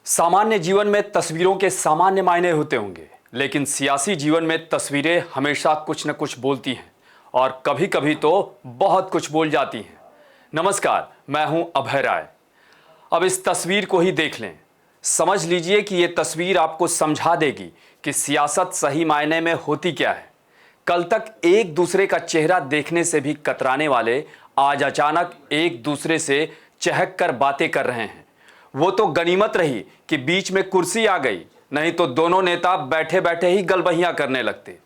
सामान्य जीवन में तस्वीरों के सामान्य मायने होते होंगे, लेकिन सियासी जीवन में तस्वीरें हमेशा कुछ न कुछ बोलती हैं और कभी कभी तो बहुत कुछ बोल जाती हैं। नमस्कार, मैं हूं अभय राय। अब इस तस्वीर को ही देख लें, समझ लीजिए कि ये तस्वीर आपको समझा देगी कि सियासत सही मायने में होती क्या है। कल तक एक दूसरे का चेहरा देखने से भी कतराने वाले आज अचानक एक दूसरे से चहक कर बातें कर रहे हैं। वो तो गनीमत रही कि बीच में कुर्सी आ गई, नहीं तो दोनों नेता बैठे बैठे ही गलबहियां करने लगते।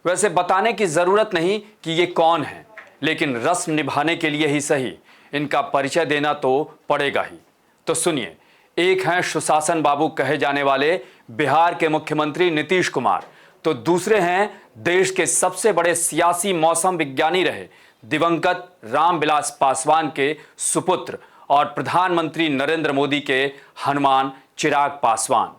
वैसे बताने की जरूरत नहीं कि ये कौन है, लेकिन रस्म निभाने के लिए ही सही इनका परिचय देना तो पड़ेगा ही। तो सुनिए, एक हैं सुशासन बाबू कहे जाने वाले बिहार के मुख्यमंत्री नीतीश कुमार, तो दूसरे हैं देश के सबसे बड़े सियासी मौसम विज्ञानी रहे दिवंगत रामविलास पासवान के सुपुत्र और प्रधानमंत्री नरेंद्र मोदी के हनुमान चिराग पासवान।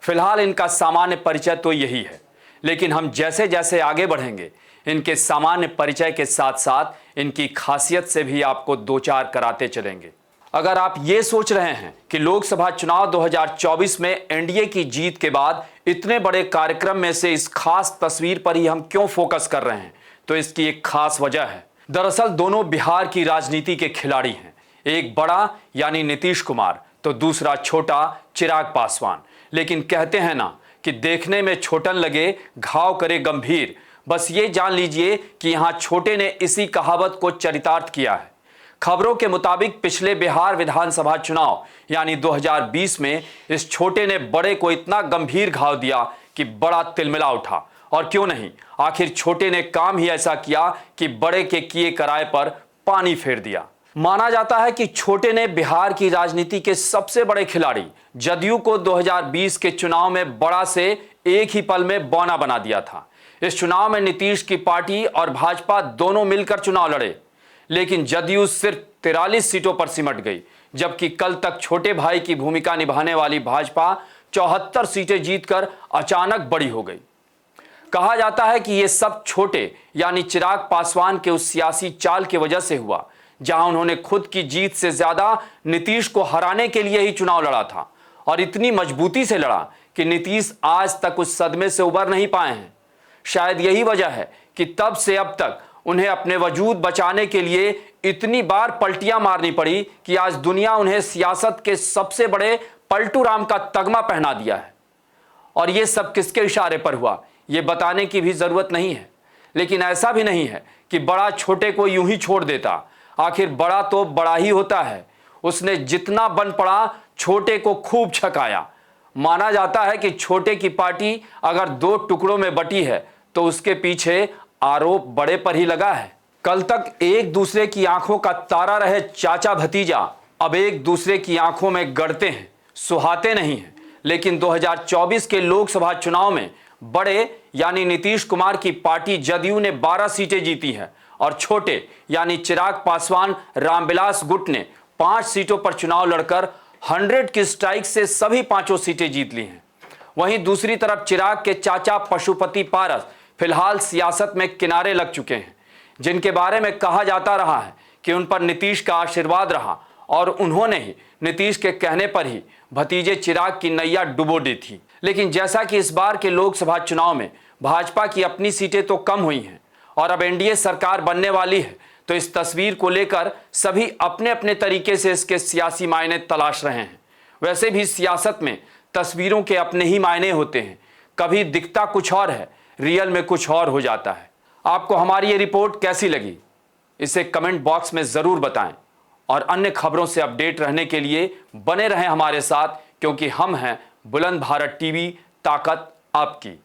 फिलहाल इनका सामान्य परिचय तो यही है, लेकिन हम जैसे जैसे आगे बढ़ेंगे इनके सामान्य परिचय के साथ साथ इनकी खासियत से भी आपको दो चार कराते चलेंगे। अगर आप ये सोच रहे हैं कि लोकसभा चुनाव 2024 में एनडीए की जीत के बाद इतने बड़े कार्यक्रम में से इस खास तस्वीर पर ही हम क्यों फोकस कर रहे हैं, तो इसकी एक खास वजह है। दरअसल दोनों बिहार की राजनीति के खिलाड़ी हैं, एक बड़ा यानी नीतीश कुमार तो दूसरा छोटा चिराग पासवान। लेकिन कहते हैं ना कि देखने में छोटन लगे घाव करे गंभीर। बस ये जान लीजिए कि यहां छोटे ने इसी कहावत को चरितार्थ किया है। खबरों के मुताबिक पिछले बिहार विधानसभा चुनाव यानी 2020 में इस छोटे ने बड़े को इतना गंभीर घाव दिया कि बड़ा तिलमिला उठा। और क्यों नहीं, आखिर छोटे ने काम ही ऐसा किया कि बड़े के किए कराए पर पानी फेर दिया। माना जाता है कि छोटे ने बिहार की राजनीति के सबसे बड़े खिलाड़ी जदयू को 2020 के चुनाव में बड़ा से एक ही पल में बौना बना दिया था। इस चुनाव में नीतीश की पार्टी और भाजपा दोनों मिलकर चुनाव लड़े, लेकिन जदयू सिर्फ 43 सीटों पर सिमट गई, जबकि कल तक छोटे भाई की भूमिका निभाने वाली भाजपा 74 सीटें जीतकर अचानक बड़ी हो गई। कहा जाता है कि यह सब छोटे यानी चिराग पासवान के उस सियासी चाल की वजह से हुआ जहां उन्होंने खुद की जीत से ज्यादा नीतीश को हराने के लिए ही चुनाव लड़ा था, और इतनी मजबूती से लड़ा कि नीतीश आज तक उस सदमे से उबर नहीं पाए हैं। शायद यही वजह है कि तब से अब तक उन्हें अपने वजूद बचाने के लिए इतनी बार पलटियां मारनी पड़ी कि आज दुनिया उन्हें सियासत के सबसे बड़े पलटू राम का तगमा पहना दिया है। और ये सब किसके इशारे पर हुआ, ये बताने की भी जरूरत नहीं है। लेकिन ऐसा भी नहीं है कि बड़ा छोटे को यूं ही छोड़ देता। आखिर बड़ा तो बड़ा ही होता है। उसने जितना बन पड़ा छोटे को खूब छकाया। माना जाता है कि छोटे की पार्टी अगर दो टुकड़ों में बटी है तो उसके पीछे आरोप बड़े पर ही लगा है। कल तक एक दूसरे की आंखों का तारा रहे चाचा भतीजा अब एक दूसरे की आंखों में गड़ते हैं, सुहाते नहीं हैं। लेकिन 2024 के लोकसभा चुनाव में बड़े यानी नीतीश कुमार की पार्टी जदयू ने 12 सीटें जीती हैं और छोटे यानी चिराग पासवान रामविलास गुट ने 5 सीटों पर चुनाव लड़कर 100 की स्ट्राइक से सभी 5 सीटें जीत ली हैं। वहीं दूसरी तरफ चिराग के चाचा पशुपति पारस फिलहाल सियासत में किनारे लग चुके हैं, जिनके बारे में कहा जाता रहा है कि उन पर नीतीश का आशीर्वाद रहा और उन्होंने ही नीतीश के कहने पर ही भतीजे चिराग की नैया डुबो दी थी। लेकिन जैसा कि इस बार के लोकसभा चुनाव में भाजपा की अपनी सीटें तो कम हुई हैं और अब एनडीए सरकार बनने वाली है, तो इस तस्वीर को लेकर सभी अपने अपने तरीके से इसके सियासी मायने तलाश रहे हैं। वैसे भी सियासत में तस्वीरों के अपने ही मायने होते हैं, कभी दिखता कुछ और है, रियल में कुछ और हो जाता है। आपको हमारी ये रिपोर्ट कैसी लगी, इसे कमेंट बॉक्स में ज़रूर बताएं और अन्य खबरों से अपडेट रहने के लिए बने रहें हमारे साथ, क्योंकि हम हैं बुलंद भारत टीवी, ताकत आपकी।